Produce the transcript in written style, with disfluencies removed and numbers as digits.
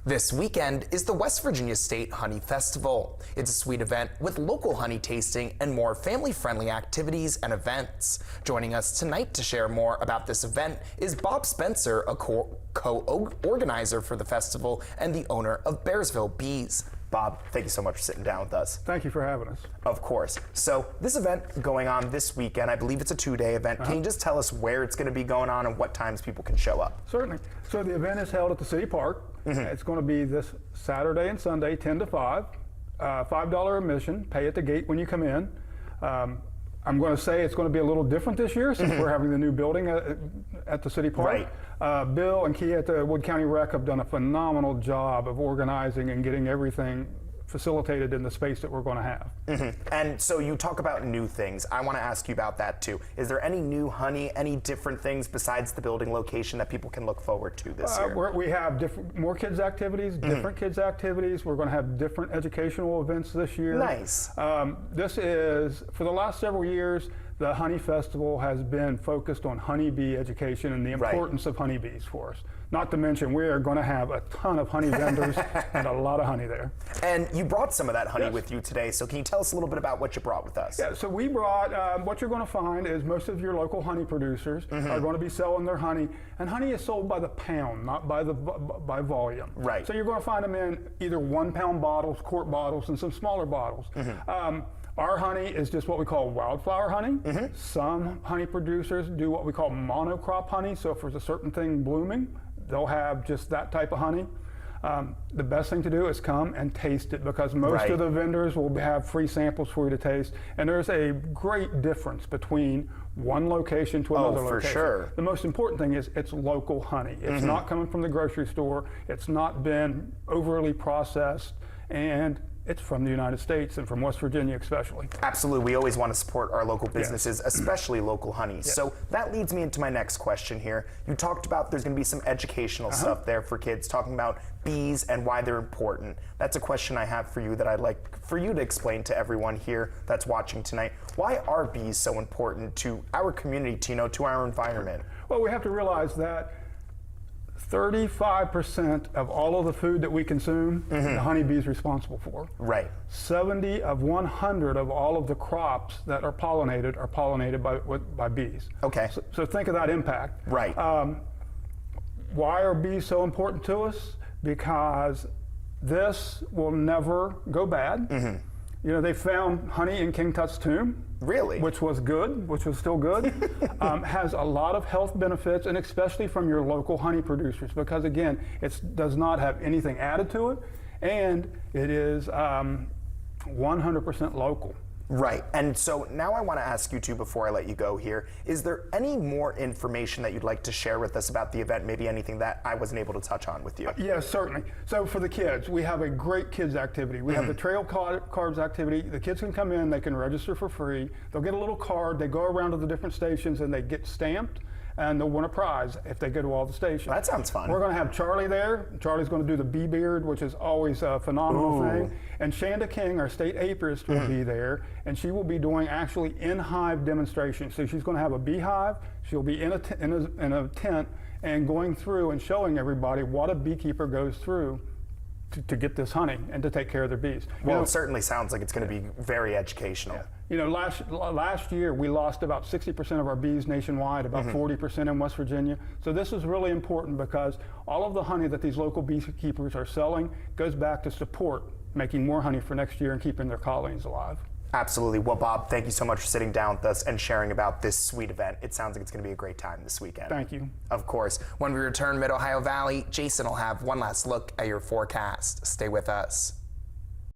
This weekend is the West Virginia State Honey Festival. It's a sweet event with local honey tasting and more family-friendly activities and events. Joining us tonight to share more about this event is Bob Spencer, a co-organizer for the festival and the owner of Bearsville Bees. Bob, thank you so much for sitting down with us. Thank you for having us. Of course. So this event going on this weekend, I believe it's a two-day event. Can you just tell us where it's going to be going on and what times people can show up? Certainly. So the event is held at the City Park. It's going to be this Saturday and Sunday, 10 to 5. $5 admission, pay at the gate when you come in. I'm going to say it's going to be a little different this year since we're having the new building at the City Park. Right. Bill and Key at the Wood County Rec have done a phenomenal job of organizing and getting everything facilitated in the space that we're going to have. And so you talk about new things. I want to ask you about that too. Is there any new honey, any different things besides the building location that people can look forward to this year? We have more kids activities, different kids activities. We're going to have different educational events this year. Nice. This is, for the last several years, the Honey Festival has been focused on honeybee education and the importance of honeybees for us. Not to mention, we are going to have a ton of honey vendors and a lot of honey there. And you brought some of that honey with you today, so can you tell us a little bit about what you brought with us? Yeah, so we brought, what you're going to find is most of your local honey producers are going to be selling their honey, and honey is sold by the pound, not by volume. Right. So you're going to find them in either 1 pound bottles, quart bottles, and some smaller bottles. Our honey is just what we call wildflower honey. Some honey producers do what we call monocrop honey, so if there's a certain thing blooming, they'll have just that type of honey. The best thing to do is come and taste it, because most of the vendors will have free samples for you to taste, and there's a great difference between one location to another location. For sure. The most important thing is it's local honey. It's not coming from the grocery store. It's not been overly processed, and it's from the United States and from West Virginia especially. Absolutely. We always want to support our local businesses, especially local honey. So that leads me into my next question here. You talked about there's going to be some educational stuff there for kids, talking about bees and why they're important. That's a question I have for you that I'd like for you to explain to everyone here that's watching tonight. Why are bees so important to our community, to our environment? Well, we have to realize that 35% of all of the food that we consume, the honeybee is responsible for. Right. 70 of 100 of all of the crops that are pollinated by bees. Okay. So think of that impact. Right. Why are bees so important to us? Because this will never go bad. They found honey in King Tut's tomb. Really? Which was still good. Has a lot of health benefits, and especially from your local honey producers, because again, it does not have anything added to it, and it is 100% local. Right. And so now I want to ask you too, before I let you go here, is there any more information that you'd like to share with us about the event, maybe anything that I wasn't able to touch on with you? Yes, certainly. So for the kids, we have a great kids activity. We have the trail cards activity. The kids can come in, they can register for free. They'll get a little card, they go around to the different stations and they get stamped, and they'll win a prize if they go to all the stations. That sounds fun. We're going to have Charlie there. Charlie's going to do the bee beard, which is always a phenomenal thing. And Shanda King, our state apiarist, will be there, and she will be doing actually in-hive demonstrations. So she's going to have a beehive. She'll be in a tent and going through and showing everybody what a beekeeper goes through to get this honey and to take care of their bees. Well, it certainly sounds like it's going to be very educational. Last year we lost about 60% of our bees nationwide, about 40% in West Virginia. So this is really important, because all of the honey that these local beekeepers are selling goes back to support making more honey for next year and keeping their colonies alive. Absolutely. Well, Bob, thank you so much for sitting down with us and sharing about this sweet event. It sounds like it's going to be a great time this weekend. Thank you. Of course. When we return Mid-Ohio Valley, Jason will have one last look at your forecast. Stay with us.